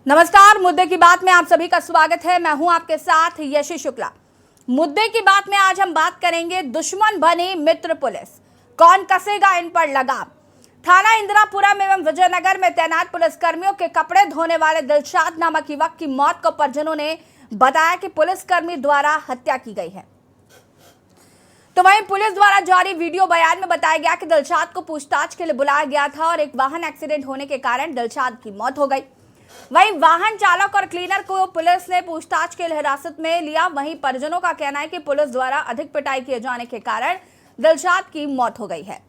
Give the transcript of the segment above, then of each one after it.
नमस्कार, मुद्दे की बात में आप सभी का स्वागत है। मैं हूं आपके साथ यशी शुक्ला। मुद्दे की बात में आज हम बात करेंगे दुश्मन बनी मित्र पुलिस, कौन कसेगा इन पर लगाम। थाना इंदिरापुरम एवं विजयनगर में तैनात पुलिसकर्मियों के कपड़े धोने वाले दिलशाद नामक युवक की मौत को परिजनों ने बताया कि पुलिसकर्मी द्वारा हत्या की गई है। तो वहीं पुलिस द्वारा जारी वीडियो बयान में बताया गया कि दिलशाद को पूछताछ के लिए बुलाया गया था और एक वाहन एक्सीडेंट होने के कारण दिलशाद की मौत हो गई। वहीं वाहन चालक और क्लीनर को पुलिस ने पूछताछ के लिए हिरासत में लिया। वहीं परिजनों का कहना है कि पुलिस द्वारा अधिक पिटाई किए जाने के कारण दिलशाद की मौत हो गई है।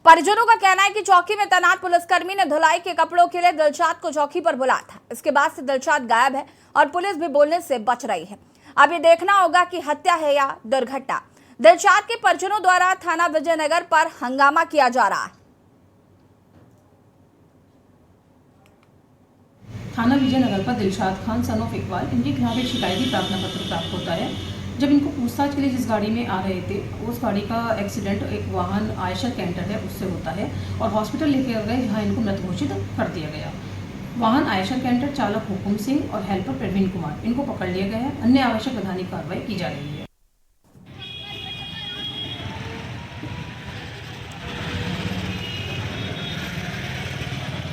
परिजनों का कहना है कि चौकी में तैनात पुलिसकर्मी ने धुलाई के कपड़ों के लिए दिलशाद को चौकी पर बुलाया था। इसके बाद से दिलशाद गायब है और पुलिस भी बोलने से बच रही है। अब ये देखना होगा कि हत्या है या दुर्घटना। दिलशाद के परिजनों द्वारा थाना विजयनगर पर हंगामा किया जा रहा है। थाना विजयनगर पर दिलशाद खान सन ऑफ इकबाल इनके खिलाफ एक शिकायती प्रार्थना पत्र प्राप्त होता है। जब इनको पूछताछ के लिए जिस गाड़ी में आ रहे थे उस गाड़ी का एक्सीडेंट एक वाहन आयशर कैंटर है उससे होता है और हॉस्पिटल लेकर गए जहां इनको मृत घोषित कर दिया गया। वाहन आयशर कैंटर चालक हुकुम सिंह और हेल्पर प्रवीण कुमार इनको पकड़ लिया गया है। अन्य आवश्यक वैधानिक कार्रवाई की जा रही है।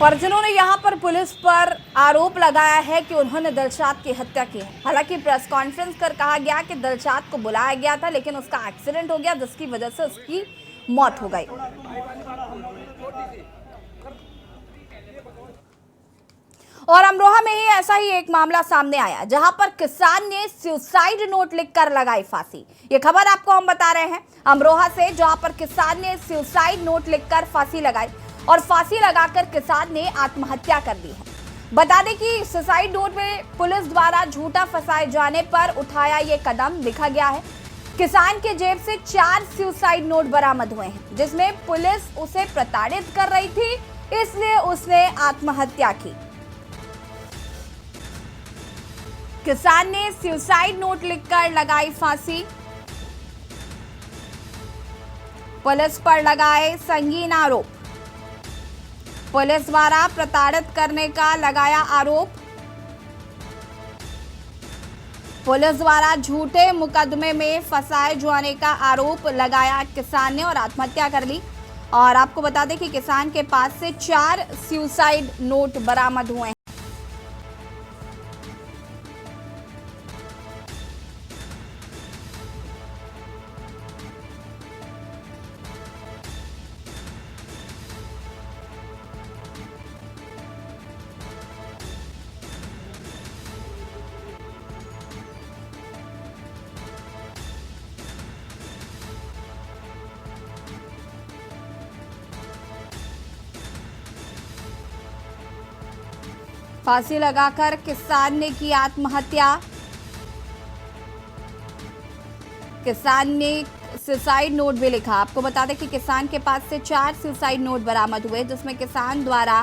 परिजनों ने यहां पर पुलिस पर आरोप लगाया है कि उन्होंने दिलशाद की हत्या की है। हालांकि प्रेस कॉन्फ्रेंस कर कहा गया कि दिलशाद को बुलाया गया था लेकिन उसका एक्सीडेंट हो गया जिसकी वजह से उसकी मौत हो गई। और अमरोहा में ही ऐसा ही एक मामला सामने आया जहां पर किसान ने सुसाइड नोट लिखकर लगाई फांसी। ये खबर आपको हम बता रहे हैं अमरोहा से, जहां पर किसान ने सुसाइड नोट लिखकर फांसी लगाई और फांसी लगाकर किसान ने आत्महत्या कर ली है। बता दें कि सुसाइड नोट में पुलिस द्वारा झूठा फंसाए जाने पर उठाया ये कदम लिखा गया है। किसान के जेब से 4 सुसाइड नोट बरामद हुए हैं जिसमें पुलिस उसे प्रताड़ित कर रही थी, इसलिए उसने आत्महत्या की। किसान ने सुसाइड नोट लिखकर लगाई फांसी। पुलिस पर लगाए संगीन आरोप। पुलिस द्वारा प्रताड़ित करने का लगाया आरोप। पुलिस द्वारा झूठे मुकदमे में फंसाए जाने का आरोप लगाया किसान ने और आत्महत्या कर ली। और आपको बता दें कि किसान के पास से 4 सुसाइड नोट बरामद हुए हैं। फांसी लगाकर किसान ने की आत्महत्या। किसान ने सुसाइड नोट भी लिखा। आपको बता दें कि किसान के पास से 4 सुसाइड नोट बरामद हुए जिसमें किसान द्वारा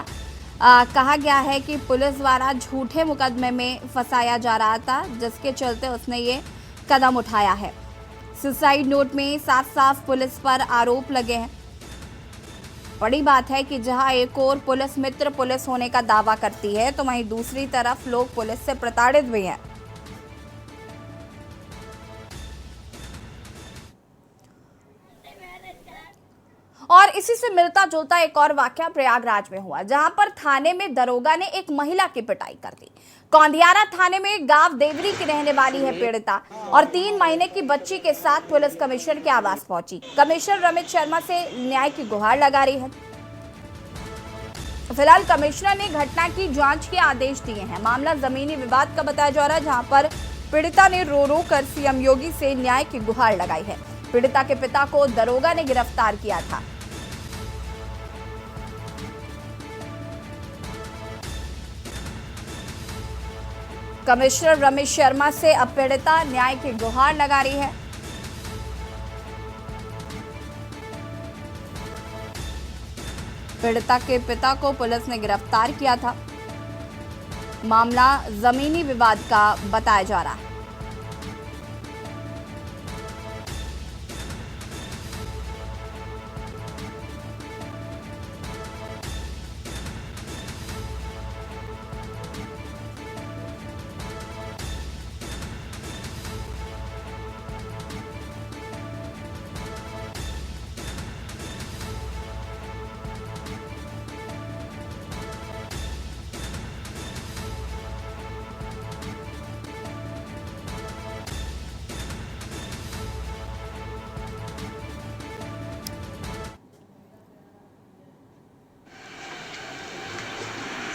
कहा गया है कि पुलिस द्वारा झूठे मुकदमे में फंसाया जा रहा था जिसके चलते उसने ये कदम उठाया है। सुसाइड नोट में साफ साफ पुलिस पर आरोप लगे हैं। बड़ी बात है कि जहां एक और पुलिस मित्र पुलिस होने का दावा करती है तो वहीं दूसरी तरफ लोग पुलिस से प्रताड़ित भी हैं। और इसी से मिलता जुलता एक और वाकया प्रयागराज में हुआ जहां पर थाने में दरोगा ने एक महिला की पिटाई कर दी। कौंदियारा थाने में गांव देवरी की रहने वाली है पीड़िता और 3 महीने की बच्ची के साथ पुलिस कमिश्नर के आवास पहुंची। कमिश्नर रमेश शर्मा से न्याय की गुहार लगा रही है। फिलहाल कमिश्नर ने घटना की जांच के आदेश दिए हैं। मामला जमीनी विवाद का बताया जा रहा है जहां पर पीड़िता ने रो रो कर सीएम योगी से न्याय की गुहार लगाई है। पीड़िता के पिता को दरोगा ने गिरफ्तार किया था। कमिश्नर रमेश शर्मा से अब पीड़िता न्याय की गुहार लगा रही है। पीड़िता के पिता को पुलिस ने गिरफ्तार किया था। मामला जमीनी विवाद का बताया जा रहा है।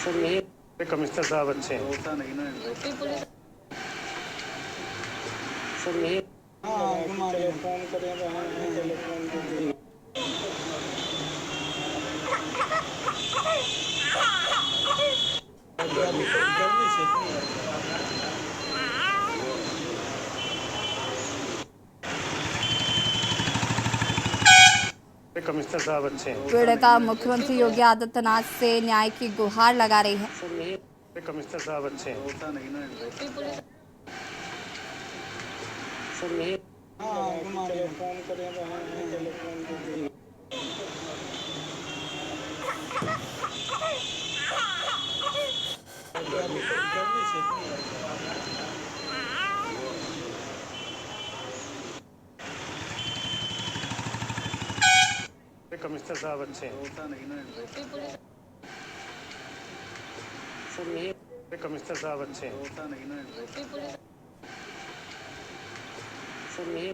सर यही कमिश्नर साहब अच्छे हैं। सर यही टेलीफोन करें टेलीफोन कमिश्नर साहब अच्छे हैं। पीड़िता मुख्यमंत्री योगी आदित्यनाथ से न्याय की गुहार लगा रही है। सर यही कमिश्नर साहब अच्छे हैं। सर यही टेलीफोन करें टेलीफोन कमिश्नर साहब अच्छे हैं। सर यही कमिश्नर साहब अच्छे हैं। सर यही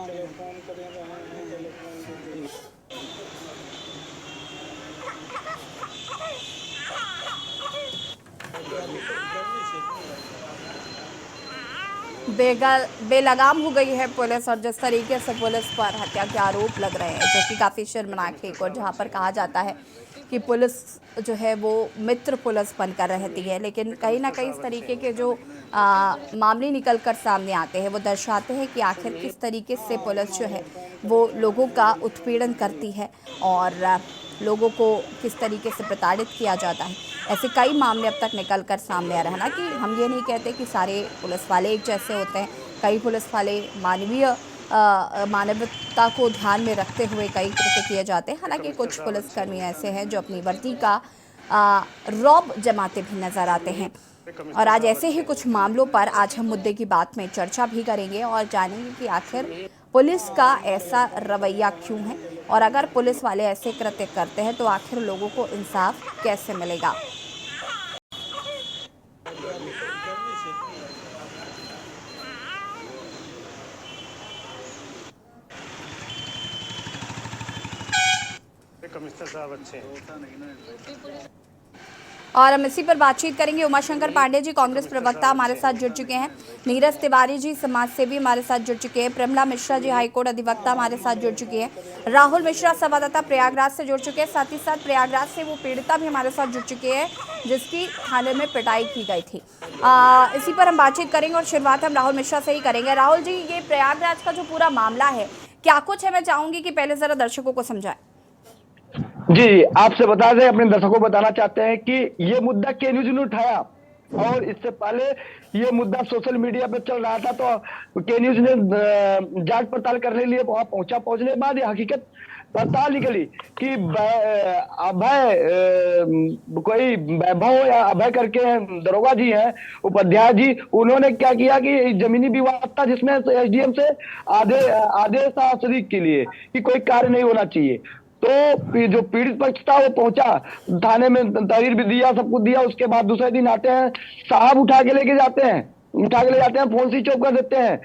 टेलीफोन करें टेलीफोन बेलगाम हो गई है पुलिस, और जिस तरीके से पुलिस पर हत्या के आरोप लग रहे हैं, जो कि काफ़ी शर्मनाक है। और जहां पर कहा जाता है कि पुलिस जो है वो मित्र पुलिस बनकर रहती है, लेकिन कहीं ना कहीं इस तरीके के जो मामले निकल कर सामने आते हैं वो दर्शाते हैं कि आखिर किस तरीके से पुलिस जो है वो लोगों का उत्पीड़न करती है और लोगों को किस तरीके से प्रताड़ित किया जाता है। ऐसे कई मामले अब तक निकल कर सामने आ रहे हैं। हालांकि हम ये नहीं कहते कि सारे पुलिस वाले एक जैसे होते हैं। कई पुलिस वाले मानवता को ध्यान में रखते हुए कई कृत्य किए जाते हैं। हालांकि कुछ पुलिसकर्मी ऐसे हैं जो अपनी वर्दी का रौब जमाते भी नजर आते हैं। और आज ऐसे ही कुछ मामलों पर आज हम मुद्दे की बात में चर्चा भी करेंगे और जानेंगे कि आखिर पुलिस का ऐसा रवैया क्यों है, और अगर पुलिस वाले ऐसे कृत्य करते हैं तो आखिर लोगों को इंसाफ कैसे मिलेगा। कमिश्नर साहब अच्छे हैं। और हम इसी पर बातचीत करेंगे। उमाशंकर पांडे जी कांग्रेस प्रवक्ता हमारे साथ जुड़ चुके हैं, नीरज तिवारी जी समाज सेवी हमारे साथ जुड़ चुके हैं, प्रमला मिश्रा जी हाईकोर्ट अधिवक्ता हमारे साथ जुड़ चुके हैं, राहुल मिश्रा संवाददाता प्रयागराज से जुड़ चुके हैं, साथ ही साथ प्रयागराज से वो पीड़िता भी हमारे साथ जुड़ चुके हैं जिसकी थाने में पिटाई की गई थी। इसी पर हम बातचीत करेंगे और शुरुआत हम राहुल मिश्रा से ही करेंगे। राहुल जी, ये प्रयागराज का जो पूरा मामला है क्या कुछ है, मैं चाहूंगी कि पहले जरा दर्शकों को समझाएं। जी, आपसे बता दें, अपने दर्शकों को बताना चाहते हैं कि ये मुद्दा के न्यूज ने उठाया और इससे पहले ये मुद्दा सोशल मीडिया पर चल रहा था, तो के न्यूज ने जांच पड़ताल करने के लिए वहां पहुंचा। पहुंचने के बाद ये हकीकत पता निकली कि अभय कोई वैभव या अभय करके दरोगा जी हैं, उपाध्याय जी, उन्होंने क्या किया कि जमीनी विवाद था जिसमें एसडीएम से आदेश था शरीक के लिए कि कोई कार्य नहीं होना चाहिए। तो जो पीड़ित पक्ष था वो पहुंचा थाने में, तहरीर भी दिया, सब कुछ दिया। उसके बाद दूसरे दिन आते हैं, साहब उठा के ले जाते हैं, फोन स्विच ऑफ कर देते हैं।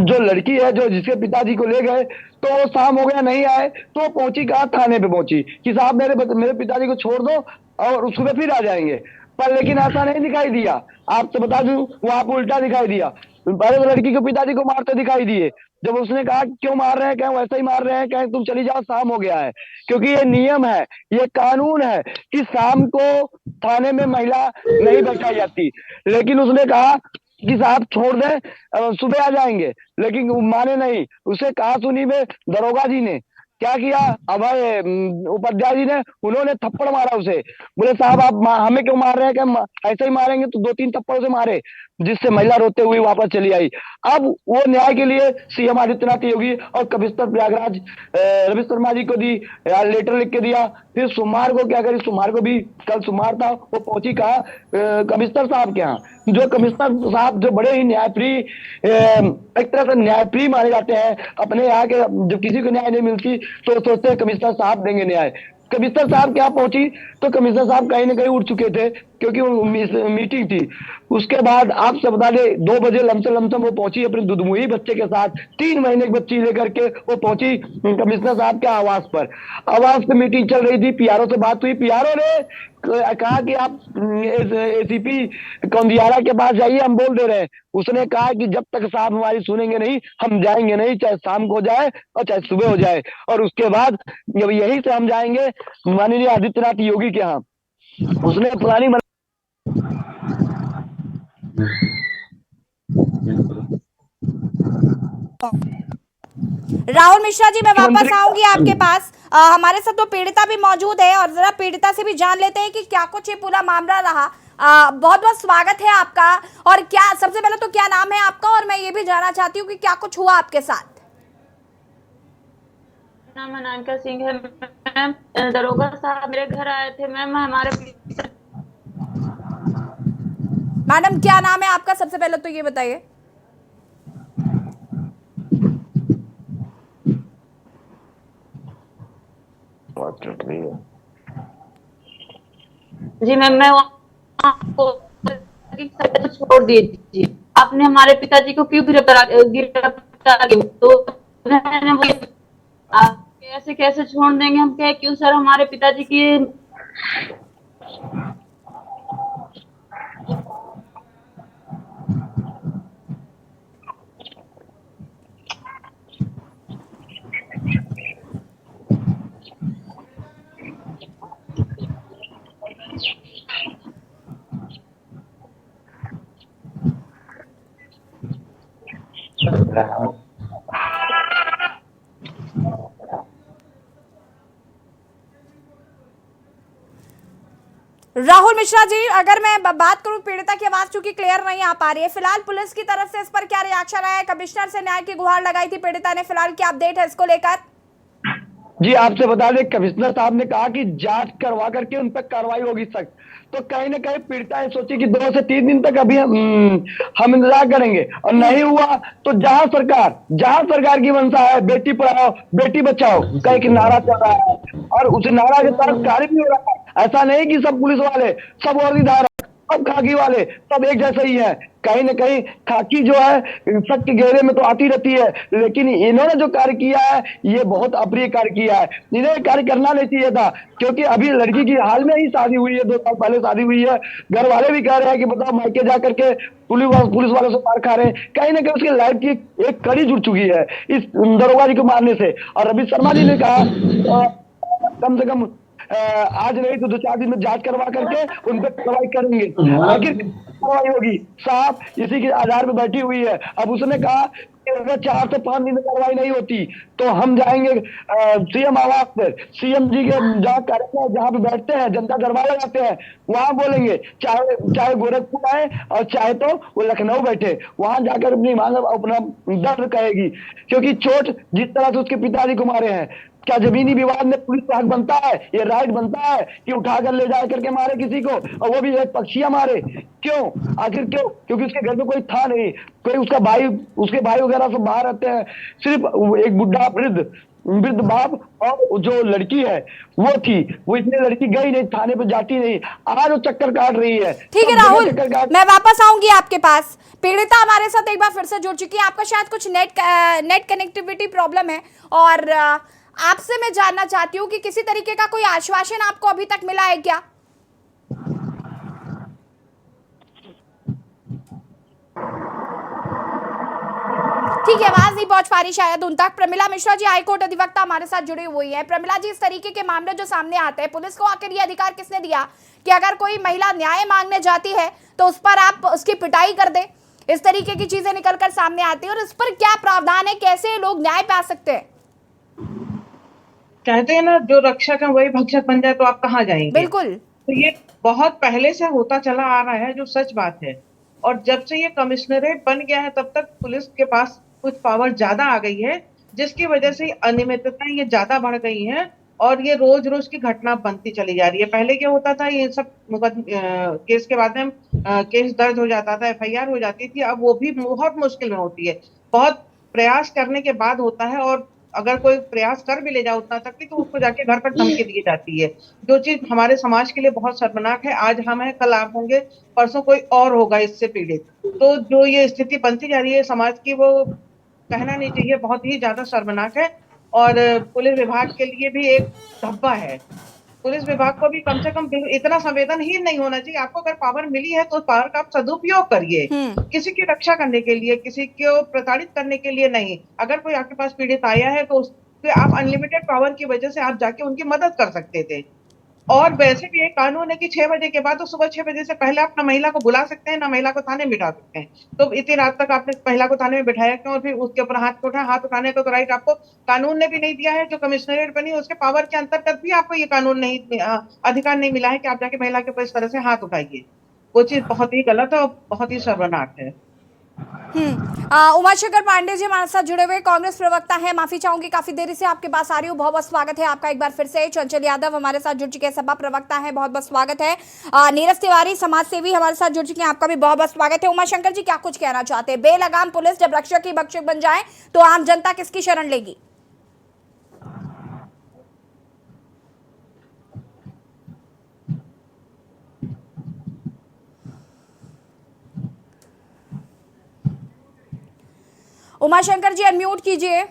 जो लड़की है जो जिसके पिताजी को ले गए, तो वो शाम हो गया नहीं आए, तो पहुंची कहा, थाने पे पहुंची कि साहब मेरे पिताजी को छोड़ दो और सुबह फिर आ जाएंगे। पर लेकिन ऐसा नहीं दिखाई दिया। आपसे बता दूं, वहां पर उल्टा दिखाई दिया। पहले तो लड़की के पिताजी को मारते दिखाई दिए। जब उसने कहा क्यों मार रहे हैं, कहें वैसे ही मार रहे हैं, कहें तुम चली जाओ, शाम हो गया है। क्योंकि ये नियम है, ये कानून है कि शाम को थाने में महिला नहीं बैठाई जाती। लेकिन उसने कहा कि साहब छोड़ दें, सुबह आ जाएंगे, लेकिन माने नहीं। उसे कहा सुनी में दरोगा जी ने क्या किया, अभय उपाध्याय जी ने, उन्होंने थप्पड़ मारा उसे। बोले साहब आप हमें क्यों मार रहे हैं, कि ऐसे ही मारेंगे। तो 2-3 थप्पड़ से मारे, जिससे महिला रोते हुए वापस चली आई। अब वो न्याय के लिए सीएम आदित्यनाथ योगी और कमिश्नर प्रयागराज रवि शर्मा जी को दी, लेटर लिख के दिया। फिर सोमवार को क्या करी, सोमवार को भी, कल सोमवार था, वो पहुंची कहा कमिश्नर साहब के यहाँ। जो कमिश्नर साहब जो बड़े ही न्यायप्रिय, एक तरह से न्यायप्रिय माने जाते हैं। अपने यहाँ के जब किसी को न्याय नहीं मिलती तो सोचते हैं कमिश्नर साहब देंगे न्याय। कमिश्नर साहब क्या पहुंची तो कमिश्नर साहब कहीं ना कहीं उठ चुके थे। क्योंकि वो मीटिंग थी। उसके बाद आपसे बता दें 2 बजे लमसम वो पहुंची अपने दुधमुही बच्चे के साथ, 3 महीने की बच्ची लेकर के वो पहुंची कमिश्नर साहब के आवास पर। आवास पे मीटिंग चल रही थी, पीआरओ से बात हुई, पीआरओ ने कहा कि आप एसीपी कौंदियारा के पास जाइए, हम बोल दे रहे हैं। उसने कहा कि जब तक साहब हमारी सुनेंगे नहीं हम जाएंगे नहीं, चाहे शाम को हो जाए और चाहे सुबह हो जाए। और उसके बाद जब यहीं से हम जाएंगे माननीय आदित्यनाथ योगी के यहाँ। उसने पुरानी राहुल मिश्रा जी, मैं वापस आऊंगी आपके पास। हमारे साथ तो पीड़िता भी मौजूद है और जरा पीड़िता से भी जान लेते हैं कि क्या कुछ ये पूरा मामला रहा। बहुत बहुत स्वागत है आपका। और क्या सबसे पहले तो क्या नाम है आपका, और मैं ये भी जानना चाहती हूँ कि क्या कुछ हुआ आपके साथ। नाम अनामिका सिंह है मैम। दरोगा साहब मेरे घर आए थे मैम। हमारे मैडम क्या नाम है आपका, सबसे पहले तो ये बताइए। जी मैम, मैं आपको छोड़ दीजिए। आपने हमारे पिताजी को क्यों गिरफ्तार तो मैंने बोला आप कैसे कैसे छोड़ देंगे हम, क्या क्यों सर हमारे पिताजी की राहुल मिश्रा जी, अगर मैं बात करूं, पीड़िता की आवाज चूंकि क्लियर नहीं आ पा रही है, फिलहाल पुलिस की तरफ से इस पर क्या रिएक्शन आया है? कमिश्नर से न्याय की गुहार लगाई थी पीड़िता ने, फिलहाल क्या अपडेट है इसको लेकर? जी आपसे बता दें, कमिश्नर साहब ने कहा कि जांच करवा करके उन पर कार्रवाई होगी सख्त। तो कहीं ना कहीं पीड़िता ये सोची कि 2 से 3 दिन तक अभी हम इंतजार करेंगे, और नहीं हुआ तो जहां सरकार की मंशा है बेटी पढ़ाओ बेटी बचाओ का एक नारा चल रहा है, और उस नारा के तहत कार्य भी हो रहा है। ऐसा नहीं कि सब पुलिस वाले, सब वर्दीधार, सब खाकी वाले सब एक जैसे ही है। कहीं ना कहीं खाकी जो है सख्त के घेरे में तो आती रहती है, लेकिन इन्होंने जो कार्य किया है ये बहुत अप्रिय कार्य किया है। इन्हें कार्य करना नहीं चाहिए था, क्योंकि अभी लड़की की हाल में ही शादी हुई है, 2 साल पहले शादी हुई है। घर वाले भी कह रहे हैं कि बताओ मायके जा करके पुलिस वालों से मार खा रहे हैं। कहीं ना कहीं उसकी लाइफ की एक कड़ी जुड़ चुकी है इस दरोगा जी को मारने से। और रवि शर्मा जी ने कहा कम से कम आज नहीं तो 2-4 दिन में जांच करवा करके उन पर कार्रवाई करेंगे। आखिर कार्रवाई होगी, साहब इसी के आधार पर बैठी हुई है। अब उसने कहा कि अगर 4 से 5 दिन में कार्रवाई नहीं होती तो हम जाएंगे सीएम आवास पर, सीएम जी के जहाँ कार्यक्रम जहाँ पे बैठते हैं, जनता दरबार लगाते हैं, वहां बोलेंगे। चाहे गोरखपुर आए और चाहे तो वो लखनऊ बैठे, वहां जाकर अपनी मांग अपना दर्द कहेगी। क्योंकि चोट जिस तरह से उसके पिताजी को मारे हैं, क्या जमीनी विवाद में पुलिस का हक बनता है, ये राइट बनता है कि उठाकर ले जा करके मारे किसी को, और वो भी एक पक्षिया मारे? क्यों? आखिर क्यों? क्योंकि उसके घर में कोई था नहीं, कोई उसके भाई वगैरह सब बाहर रहते हैं। सिर्फ एक बुढ़ा वृद्ध बाप और जो लड़की है वो थी। वो इसलिए लड़की गई नहीं, थाने पे जाती नहीं, आज वो चक्कर काट रही है। ठीक है राहुल, मैं वापस आऊंगी आपके पास। पीड़िता हमारे साथ एक बार फिर से जुड़ चुकी है। आपका शायद कुछ नेट कनेक्टिविटी प्रॉब्लम है, और आपसे मैं जानना चाहती हूँ कि किसी तरीके का कोई आश्वासन आपको अभी तक मिला है क्या? ठीक है, आवाज नहीं पहुंच पा रही शायद उन तक। प्रमिला मिश्रा जी हाईकोर्ट अधिवक्ता हमारे साथ जुड़ी हुई है। प्रमिला जी, इस तरीके के मामले जो सामने आते हैं, पुलिस को आखिर ये अधिकार किसने दिया कि अगर कोई महिला न्याय मांगने जाती है तो उस पर आप उसकी पिटाई कर दे? इस तरीके की चीजें निकलकर सामने आती है, और इस पर क्या प्रावधान है, कैसे लोग न्याय पा सकते हैं? कहते हैं ना, जो रक्षक है वही भक्षक बन जाए तो आप कहाँ जाएंगे। बिल्कुल, तो ये बहुत पहले से होता चला आ रहा है, जो सच बात है। और जब से ये कमिश्नरेट बन गया है तब तक पुलिस के पास कुछ पावर ज्यादा आ गई है, जिसकी वजह से अनियमितताएं ये ज्यादा बढ़ गई हैं, और ये रोज रोज की घटना बनती चली जा रही है। पहले क्या होता था, ये सब केस के बाद में केस दर्ज हो जाता था, FIR हो जाती थी। अब वो भी बहुत मुश्किल में होती है, बहुत प्रयास करने के बाद होता है, और अगर कोई प्रयास कर भी ले जाए उतना तक तो उसको जाके घर पर धमकी दी जाती है, जो चीज हमारे समाज के लिए बहुत शर्मनाक है। आज हम हैं, कल आप होंगे, परसों कोई और होगा इससे पीड़ित। तो जो ये स्थिति बनती जा रही है समाज की, वो कहना नहीं चाहिए, बहुत ही ज्यादा शर्मनाक है। और पुलिस विभाग के लिए भी एक धब्बा है। पुलिस विभाग को भी कम से कम इतना संवेदनहीन नहीं होना चाहिए। आपको अगर पावर मिली है तो पावर का आप सदुपयोग करिए, किसी की रक्षा करने के लिए, किसी को प्रताड़ित करने के लिए नहीं। अगर कोई आपके पास पीड़ित आया है तो उसके आप अनलिमिटेड पावर की वजह से आप जाके उनकी मदद कर सकते थे। और वैसे भी एक कानून है कि 6 बजे के बाद तो सुबह 6 बजे से पहले आप ना महिला को बुला सकते हैं, ना महिला को थाने में बिठा सकते हैं। तो इतनी रात तक आपने महिला को थाने में बिठाया क्यों? और फिर उसके ऊपर हाथ उठा, हाथ उठाने का तो राइट आपको कानून ने भी नहीं दिया है। जो कमिश्नरेट बनी उसके पावर के अंतर्गत भी आपको ये कानून नहीं, अधिकार नहीं मिला है कि आप जाके महिला के ऊपर इस तरह से हाथ उठाइए। वो चीज बहुत ही गलत है और बहुत ही शर्मनाक है। उमाशंकर पांडे जी हमारे साथ जुड़े हुए कांग्रेस प्रवक्ता हैं। माफी चाहूंगी काफी देरी से आपके पास आ रही हूँ, बहुत बहुत स्वागत है आपका एक बार फिर से। चंचल यादव हमारे साथ जुड़ चुके हैं, सपा प्रवक्ता हैं, बहुत बहुत स्वागत है। नीरज तिवारी समाज सेवी हमारे साथ जुड़ चुके हैं, आपका भी बहुत बहुत स्वागत है। उमाशंकर जी क्या कुछ कहना चाहते हैं? बेलगाम पुलिस जब रक्षक ही भक्षक बन जाए तो आम जनता किसकी शरण लेगी? उमाशंकर जी अनम्यूट कीजिए।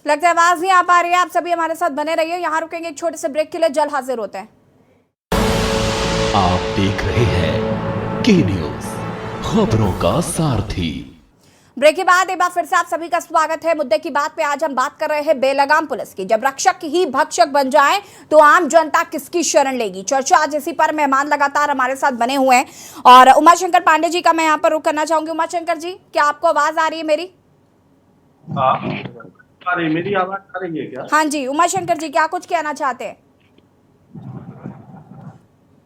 लगता है आवाज नहीं आ पा रही है। आप सभी हमारे साथ बने रहिए, यहाँ रुकेंगे एक छोटे से ब्रेक के लिए, जल्द हाजिर होते हैं। आप देख रहे हैं के न्यूज, खबरों का सारथी। ब्रेक के बाद एक बार फिर से आप सभी का स्वागत है। मुद्दे की बात पे आज हम बात कर रहे हैं बेलगाम पुलिस की। जब रक्षक ही भक्षक बन जाए तो आम जनता किसकी शरण लेगी? चर्चा आज इसी पर, मेहमान लगातार हमारे साथ बने हुए हैं और उमाशंकर पांडे जी का मैं यहाँ पर रुख करना चाहूंगी। उमाशंकर जी क्या आपको आवाज आ रही है मेरी? मेरी आवाज आ रही है क्या? हाँ जी, उमाशंकर जी क्या कुछ कहना चाहते हैं?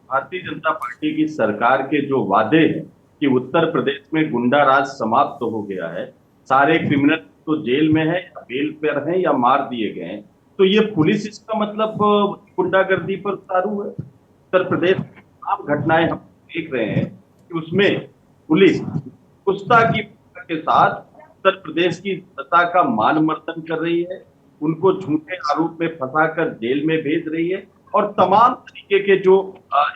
भारतीय जनता पार्टी की सरकार के जो वादे हैं कि उत्तर प्रदेश में गुंडा राज समाप्त हो गया है, सारे क्रिमिनल तो जेल में है या बेल पर हैं या मार दिए गए हैं, तो ये पुलिस इसका मतलब गुंडागर्दी पर उतारू है। उत्तर प्रदेश में आम घटनाएं हम देख रहे हैं कि उसमें पुलिस गुस्ताखी के साथ उत्तर प्रदेश की जनता का मान मर्दन कर रही है, उनको झूठे आरोप में फंसाकर जेल में भेज रही है और तमाम तरीके के जो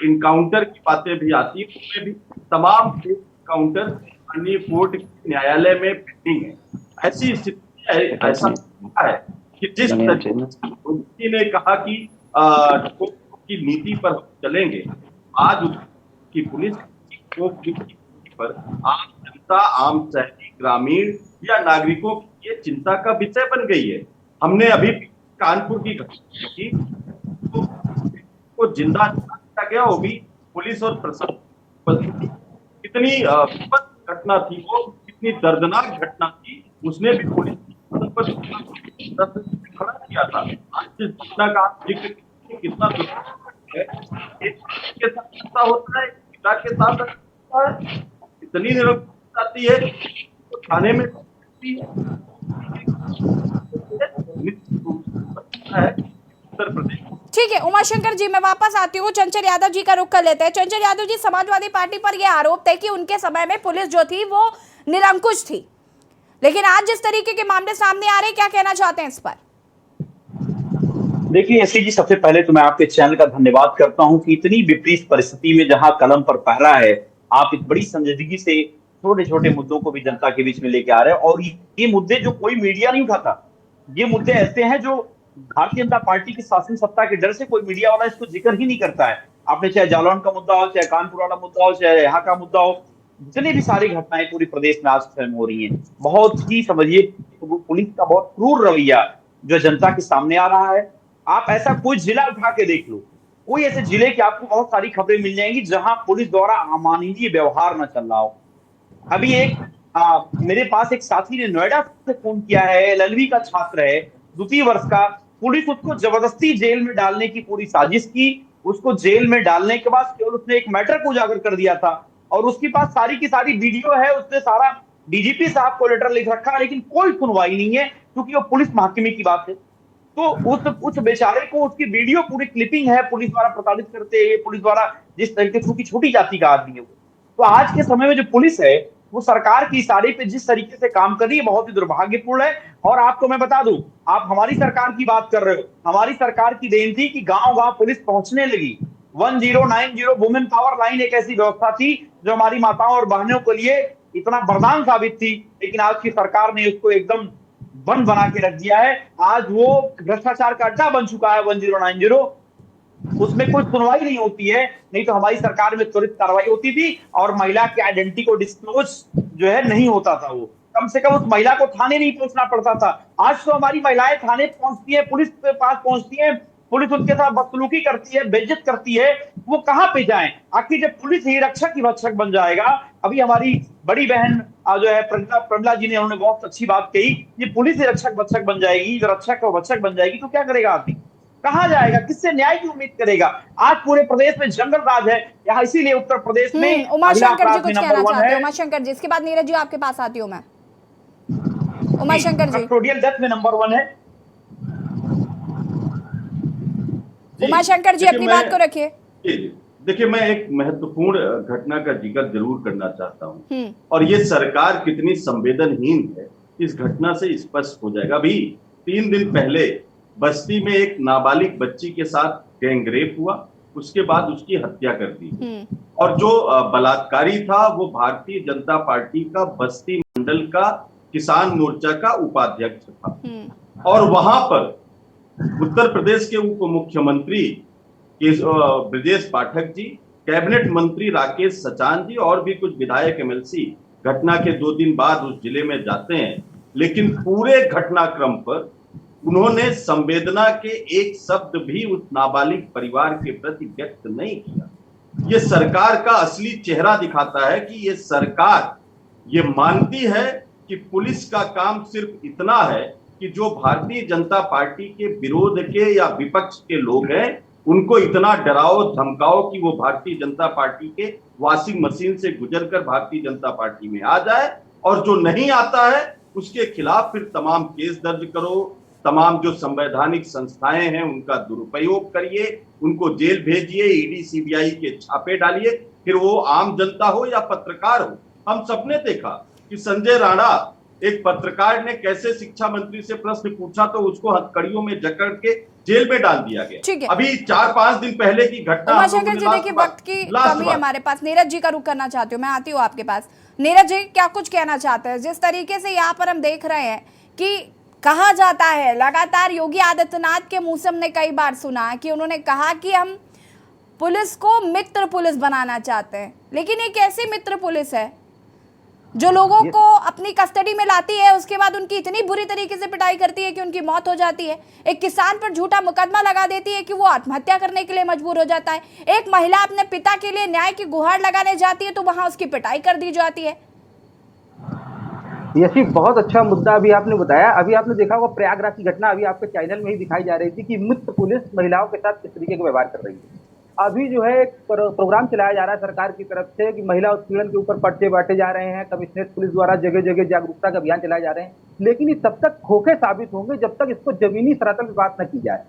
इनकाउंटर की बातें भी आती है उसमें भी तमाम काउंटर माननीय कोर्ट न्यायालय में पेंडिंग है। ऐसी स्थिति ऐसा है कि जिस तरीके ने कहा कि की नीति पर चलेंगे, आज की पुलिस की पर आम जनता, आम शहरी, ग्रामीण या नागरिकों की ये चिंता का विषय बन गई है। हमने अभी कानपुर की घटना की को जिंदा किया गया, वो भी पुलिस और प्रशासन। कितनी घटना थी वो, कितनी दर्दनाक घटना थी, उसने भी पुलिस पर खड़ा किया था। आज जिस घटना का जिक्र कितना है, के साथ होता है, पिता के साथ इतनी निरंकुश आती है तो थाने में उत्तर प्रदेश। ठीक है उमाशंकर जी, मैं वापस आती हूँ, चंचल यादव जी का रुख कर लेते हैं। चंचल यादव जी, समाजवादी पार्टी पर यह आरोप थे कि उनके समय में पुलिस जो थी वो निरंकुश थी, लेकिन आज जिस तरीके के मामले सामने आ रहे हैं, क्या कहना चाहते हैं इस पर? देखिए एससी जी, सबसे पहले तो मैं आपके चैनल का धन्यवाद करता हूं कि इतनी विपरीत परिस्थिति में जहां कलम पर पहरा है, आप एक बड़ी संजीदगी से छोटे छोटे मुद्दों को भी जनता के बीच में लेके आ रहे हैं। और ये मुद्दे जो कोई मीडिया नहीं उठाता, ये मुद्दे ऐसे हैं जो भारतीय जनता पार्टी की शासन सत्ता के डर से कोई मीडिया वाला इसको जिक्र ही नहीं करता है। आपने चाहे जालौन का मुद्दा हो, चाहे कानपुर वाला मुद्दा हो, चाहे यहाँ का मुद्दा हो, जितनी भी सारी घटनाएं पूरी प्रदेश में आज समय हो रही हैं, बहुत ही समझिए पुलिस का बहुत क्रूर रवैया जो जनता के सामने आ रहा है। आप ऐसा कोई जिला उठा के देख लो, कोई ऐसे जिले की आपको बहुत सारी खबरें मिल जाएंगी जहां पुलिस द्वारा अमानवीय व्यवहार न चल रहा हो। अभी मेरे पास एक साथी ने नोएडा से फोन किया है, एलएलबी का छात्र है, 2वीं वर्ष का। पुलिस उसको जबरदस्ती जेल में डालने की पूरी साजिश की, उसको जेल में डालने के बाद केवल उसने एक मैटर को उजागर कर दिया था और उसके पास सारी की सारी वीडियो है, उसने सारा डीजीपी साहब को लेटर लिख रखा है, लेकिन कोई सुनवाई नहीं है, क्योंकि वो पुलिस महकमे की बात है। तो उस बेचारे को, उसकी वीडियो पूरी क्लिपिंग है, पुलिस द्वारा प्रताड़ित करते हैं, पुलिस द्वारा जिस तरीके से, छोटी जाति का आदमी है वो। तो आज के समय में जो पुलिस है वो सरकार की इशारे पे जिस तरीके से काम कर रही है, बहुत ही दुर्भाग्यपूर्ण है। और आपको मैं बता दूं, आप हमारी सरकार की बात कर रहे हो, हमारी सरकार की देन थी कि गांव गांव पुलिस पहुंचने लगी। 1090 वुमेन पावर लाइन एक ऐसी व्यवस्था थी जो हमारी माताओं और बहनों के लिए इतना वरदान साबित थी, लेकिन आज की सरकार ने उसको एकदम बंद बना के रख दिया है। आज वो भ्रष्टाचार का अड्डा बन चुका है 1090, उसमें कोई सुनवाई नहीं होती है। नहीं तो हमारी सरकार में त्वरित कार्रवाई होती थी और महिला की आइडेंटिटी को डिस्क्लोज जो है नहीं होता था, वो कम से कम उस महिला को थाने नहीं पहुंचना पड़ता था। आज तो हमारी महिलाएं थाने पहुंचती है, पुलिस के पास पहुंचती है, पुलिस उनके साथ बदसलूकी करती है, बेइज्जत करती है, वो कहां पे जाएं? आखिर जब पुलिस ही रक्षक ही भक्षक बन जाएगा। अभी हमारी बड़ी बहन जो है प्रमिला जी ने, उन्होंने बहुत अच्छी बात कही, ये पुलिस ही रक्षक भक्षक बन जाएगी, जो रक्षक और भक्षक बन जाएगी तो क्या करेगा आदमी? कहां जाएगा? किससे न्याय की उम्मीद करेगा? आज पूरे प्रदेश में जंगल राज है यहाँ, इसीलिए उत्तर प्रदेश में उमाशंकर जी कुछ कहना चाहते हैं। उमाशंकर जी, इसके बाद नीरज जी आपके पास आती हूँ मैं। उमाशंकर जी, कस्टोडियल डेथ में नंबर 1 है। उमाशंकर जी अपनी बात को रखिए। देखिए, मैं एक महत्वपूर्ण घटना का जिक्र जरूर करना चाहता हूं, और ये सरकार कितनी संवेदनहीन है इस घटना से स्पष्ट हो जाएगा। अभी 3 दिन पहले बस्ती में एक नाबालिग बच्ची के साथ गैंगरेप हुआ, उसके बाद उसकी हत्या कर दी, और जो बलात्कारी था वो भारतीय जनता पार्टी का बस्ती मंडल का किसान मोर्चा का उपाध्यक्ष था। और वहां पर उत्तर प्रदेश के उप मुख्यमंत्री ब्रजेश पाठक जी, कैबिनेट मंत्री राकेश सचान जी और भी कुछ विधायक एमएलसी घटना के 2 दिन बाद उस जिले में जाते हैं, लेकिन पूरे घटनाक्रम पर उन्होंने संवेदना के एक शब्द भी उस नाबालिग परिवार के प्रति व्यक्त नहीं किया। ये सरकार का असली चेहरा दिखाता है कि ये सरकार ये मानती है कि पुलिस का काम सिर्फ इतना है कि जो भारतीय जनता पार्टी के विरोध के या विपक्ष के लोग हैं उनको इतना डराओ धमकाओ कि वो भारतीय जनता पार्टी के वॉशिंग मशीन से गुजरकर भारतीय जनता पार्टी में आ जाए, और जो नहीं आता है उसके खिलाफ फिर तमाम केस दर्ज करो, तमाम जो संवैधानिक संस्थाएं हैं उनका दुरुपयोग करिए, उनको जेल भेजिए, ईडी सीबीआई के छापे डालिए, फिर वो आम जनता हो या पत्रकार हो। हम सबने देखा कि संजय राणा, एक पत्रकार ने कैसे शिक्षा मंत्री से प्रश्न पूछा तो उसको हथकड़ियों में जकड़ के जेल में डाल दिया गया। अभी 4-5 दिन पहले की घटना। उमाशंकर जी, देखिए वक्त की कमी है हमारे पास, नीरज जी का रुख करना चाहती हूँ, मैं आती हूँ आपके पास। नीरज जी, क्या कुछ कहना चाहते हैं? जिस तरीके से यहाँ पर हम देख रहे हैं कि कहा जाता है, लगातार योगी आदित्यनाथ के मुंह से हमने कई बार सुना कि उन्होंने कहा कि हम पुलिस को मित्र पुलिस बनाना चाहते हैं, लेकिन एक ऐसी मित्र पुलिस है जो लोगों को अपनी कस्टडी में लाती है, उसके बाद उनकी इतनी बुरी तरीके से पिटाई करती है कि उनकी मौत हो जाती है। एक किसान पर झूठा मुकदमा लगा देती है कि वो आत्महत्या करने के लिए मजबूर हो जाता है। एक महिला अपने पिता के लिए न्याय की गुहार लगाने जाती है तो वहां उसकी पिटाई कर दी जाती है। यही बहुत अच्छा मुद्दा अभी आपने बताया। अभी आपने देखा होगा प्रयागराज की घटना अभी आपके चैनल में ही दिखाई जा रही थी कि मित्र पुलिस महिलाओं के साथ किस तरीके का व्यवहार कर रही है। अभी जो है एक प्रोग्राम चलाया जा रहा है सरकार की तरफ से कि महिला उत्पीड़न के ऊपर पर्चे बांटे जा रहे हैं, कमिश्नरेट पुलिस द्वारा जगह जगह जागरूकता का अभियान चलाए जा रहे हैं, लेकिन ये तब तक खोखे साबित होंगे जब तक इसको जमीनी सतह पे बात न की जाए।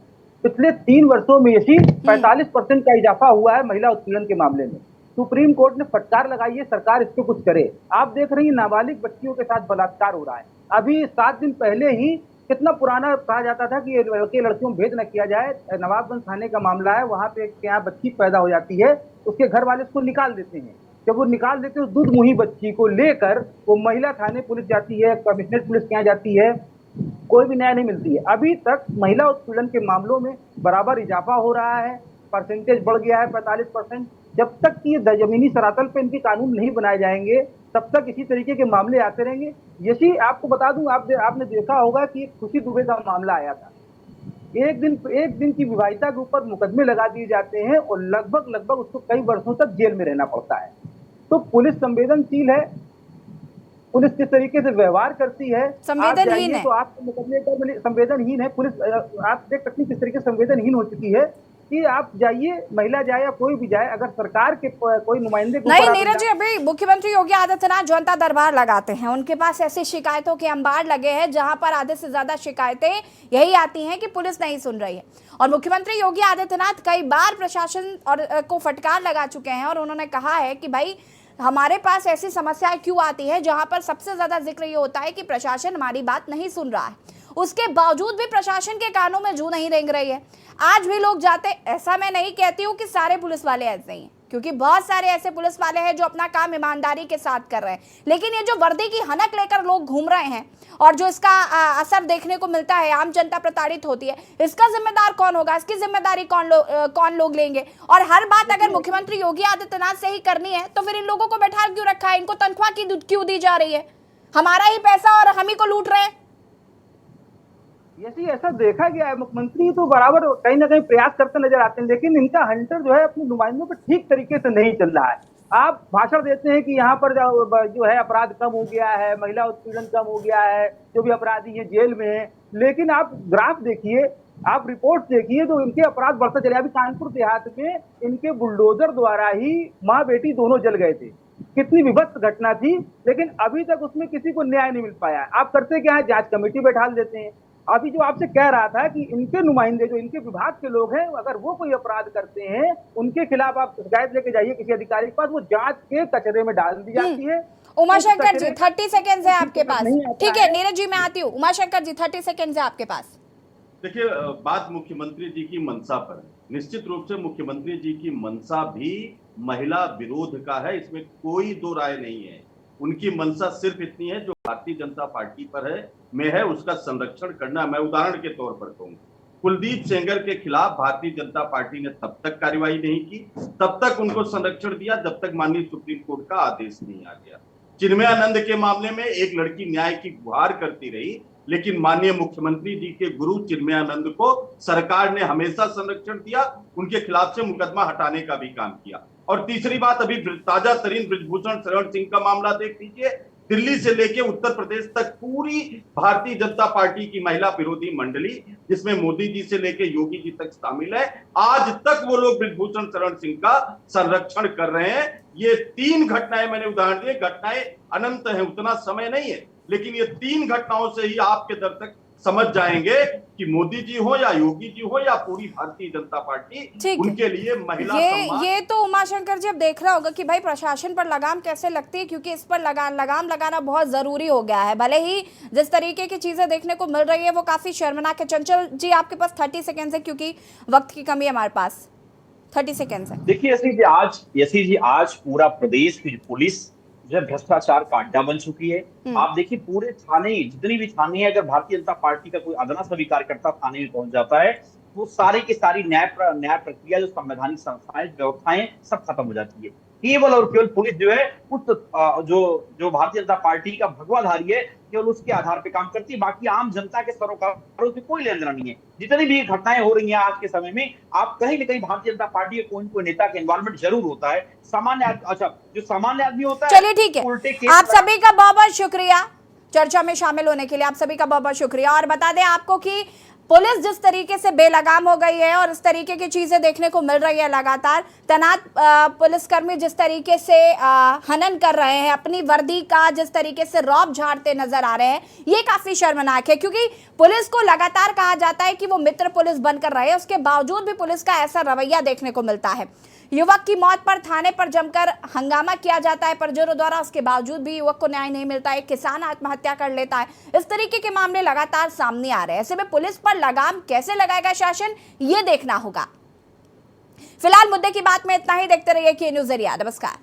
पिछले 3 वर्षों में यही 45% का इजाफा हुआ है महिला उत्पीड़न के मामले में। सुप्रीम कोर्ट ने फटकार लगाई है, सरकार इस पे कुछ करे। आप देख रही हैं नाबालिग बच्चियों के साथ बलात्कार हो रहा है। अभी 7 दिन पहले ही कितना पुराना कहा जाता था कि लड़के लड़कियों में भेद न किया जाए, नवाबगंज थाने का मामला है, वहां पे क्या बच्ची पैदा हो जाती है, उसके घर वाले उसको निकाल देते हैं। जब वो निकाल देते हैं दूध मुही बच्ची को लेकर वो महिला थाने पुलिस जाती है, कमिश्नरेट पुलिस के यहाँ जाती है, कोई भी न्याय नहीं मिलती है। अभी तक महिला उत्पीड़न के मामलों में बराबर इजाफा हो रहा है, परसेंटेज बढ़ गया है 45%। जब तक कि ये जमीनी सरातल पे इनके कानून नहीं बनाए जाएंगे तब तक इसी तरीके के मामले आते रहेंगे। यही आपको बता दूं, आपने देखा होगा कि खुशी दुबे का मामला आया था। एक दिन की विवाहिता के ऊपर मुकदमे लगा दिए जाते हैं और लगभग उसको कई वर्षों तक जेल में रहना पड़ता है। तो पुलिस संवेदनशील है, पुलिस किस तरीके से व्यवहार करती है, संवेदनहीन है तो आपके मुकदमे पर संवेदनहीन है पुलिस। आप देख सकते हैं किस तरीके से संवेदनहीन हो चुकी है कि आप जाइए, महिला जाए या कोई भी जाए, अगर सरकार के कोई नुमाइंदे को नहीं नीरज जी, अभी मुख्यमंत्री योगी आदित्यनाथ जनता दरबार लगाते हैं, उनके पास ऐसी शिकायतों के अंबार लगे हैं जहां पर आधे से ज्यादा शिकायतें यही आती हैं कि पुलिस नहीं सुन रही है। और मुख्यमंत्री योगी आदित्यनाथ कई बार प्रशासन और को फटकार लगा चुके हैं और उन्होंने कहा है कि भाई हमारे पास ऐसी समस्याएं क्यों आती है जहां पर सबसे ज्यादा जिक्र ये होता है कि प्रशासन हमारी बात नहीं सुन रहा है, उसके बावजूद भी प्रशासन के कानों में जू नहीं रेंग रही है। आज भी लोग जाते, ऐसा मैं नहीं कहती हूँ कि सारे पुलिस वाले ऐसे ही हैं, क्योंकि बहुत सारे ऐसे पुलिस वाले हैं जो अपना काम ईमानदारी के साथ कर रहे हैं, लेकिन ये जो वर्दी की हनक लेकर लोग घूम रहे हैं और जो इसका असर देखने को मिलता है, आम जनता प्रताड़ित होती है, इसका जिम्मेदार कौन होगा, इसकी जिम्मेदारी कौन लोग लेंगे? और हर बात अगर मुख्यमंत्री योगी आदित्यनाथ से ही करनी है तो फिर इन लोगों को बैठा क्यों रखा है, इनको तनख्वाह क्यों दी जा रही है? हमारा ही पैसा और हम ही को लूट रहे हैं। यही ऐसा देखा गया है, मुख्यमंत्री तो बराबर कहीं ना कहीं प्रयास करते नजर आते हैं, लेकिन इनका हंटर जो है अपने नुमाइंदों पर ठीक तरीके से नहीं चल रहा है। आप भाषण देते हैं कि यहाँ पर जो है अपराध कम हो गया है, महिला उत्पीड़न कम हो गया है, जो भी अपराधी है जेल में है, लेकिन आप ग्राफ देखिए, आप रिपोर्ट देखिए तो इनके अपराध बढ़ते चले। अभी कानपुर देहात में इनके बुलडोजर द्वारा ही माँ बेटी दोनों जल गए थे, कितनी विभत्स घटना थी, लेकिन अभी तक उसमें किसी को न्याय नहीं मिल पाया। आप करते क्या है, जांच कमेटी बैठा देते हैं। अभी जो आपसे कह रहा था कि इनके नुमाइंदे जो इनके विभाग के लोग हैं, अगर वो कोई अपराध करते हैं उनके खिलाफ आप शिकायत लेके जाइए किसी अधिकारी के पास, वो जांच के कचरे में डाल दी जाती है। उमाशंकर जी 30 सेकेंड है आपके पास, ठीक है नीरज जी मैं आती हूँ। उमाशंकर जी 30 सेकेंड है आपके पास। देखिए, बात मुख्यमंत्री जी की मंशा पर है। निश्चित रूप से मुख्यमंत्री जी की मंशा भी महिला विरोध का है, इसमें कोई दो राय नहीं है। उनकी मंशा सिर्फ इतनी है, जो भारतीय जनता पार्टी पर है में है उसका संरक्षण करना। मैं उदाहरण के तौर पर कहूँ, कुलदीप सेंगर के खिलाफ भारतीय जनता पार्टी ने तब तक कार्रवाई नहीं की, तब तक उनको संरक्षण दिया जब तक माननीय सुप्रीम कोर्ट का आदेश नहीं आ गया। चिन्मयानंद के मामले में एक लड़की न्याय की गुहार करती रही, लेकिन माननीय मुख्यमंत्री जी के गुरु चिन्मयानंद को सरकार ने हमेशा संरक्षण दिया, उनके खिलाफ से मुकदमा हटाने का भी काम किया। और तीसरी बात, अभी ताजा तरीन ब्रिजभूषण शरण सिंह का मामला देख लीजिए, दिल्ली से लेके उत्तर प्रदेश तक पूरी भारतीय जनता पार्टी की महिला विरोधी मंडली, जिसमें मोदी जी से लेके योगी जी तक शामिल है, आज तक वो लोग ब्रिजभूषण शरण सिंह का संरक्षण कर रहे हैं। ये 3 घटनाएं मैंने उदाहरण दिए, घटनाएं अनंत हैं, उतना समय नहीं है, लेकिन ये 3 घटनाओं से ही आपके दर्शक समझ जाएंगे कि मोदी जी हो या योगी जी हो या पूरी भारतीय जनता पार्टी, उनके लिए महिला ये तो उमाशंकर जी अब देख रहा होगा कि भाई प्रशासन पर लगाम कैसे लगती है, क्योंकि इस पर लगाम लगाना बहुत जरूरी हो गया है। भले ही जिस तरीके की चीजें देखने को मिल रही है वो काफी शर्मनाक है। चंचल जी आपके पास 30 सेकेंड है, क्योंकि वक्त की कमी है हमारे पास। 30 सेकेंड है। देखिए यशी जी आज पूरा प्रदेश की पुलिस जो है भ्रष्टाचार का अड्डा बन चुकी है। आप देखिए पूरे थाने, जितनी भी थाने हैं, अगर भारतीय जनता पार्टी का कोई अदना सा भी कार्यकर्ता थाने में पहुंच जाता है वो सारी की सारी न्याय प्रक्रिया, जो संवैधानिक संस्थाएं, व्यवस्थाएं सब खत्म हो जाती है। केवल और केवल पुलिस जो है उस जो भारतीय जनता पार्टी का भगवाधारी है, केवल उसके आधार पर काम करती है। बाकी आम जनता के सरोकारों से कोई लेना नहीं है। जितनी भी घटनाएं हो रही हैं आज के समय में, आप कहीं न कहीं भारतीय जनता पार्टी के कोई न कोई नेता का इन्वॉल्वमेंट जरूर होता है। जो सामान्य आदमी होता है। चलिए ठीक है, आप सभी का बहुत बहुत शुक्रिया चर्चा में शामिल होने के लिए। आप सभी का बहुत बहुत शुक्रिया। और बता दें आपको कि पुलिस जिस तरीके से बेलगाम हो गई है और इस तरीके की चीजें देखने को मिल रही है, लगातार तैनात पुलिसकर्मी जिस तरीके से हनन कर रहे हैं, अपनी वर्दी का जिस तरीके से रौब झाड़ते नजर आ रहे हैं, ये काफी शर्मनाक है। क्योंकि पुलिस को लगातार कहा जाता है कि वो मित्र पुलिस बनकर रहे, उसके बावजूद भी पुलिस का ऐसा रवैया देखने को मिलता है। युवक की मौत पर थाने पर जमकर हंगामा किया जाता है परिजनों द्वारा, उसके बावजूद भी युवक को न्याय नहीं मिलता है। किसान आत्महत्या कर लेता है। इस तरीके के मामले लगातार सामने आ रहे हैं। ऐसे में पुलिस पर लगाम कैसे लगाएगा शासन, ये देखना होगा। फिलहाल मुद्दे की बात में इतना ही। देखते रहिए के न्यूज़ ज़रिया। नमस्कार।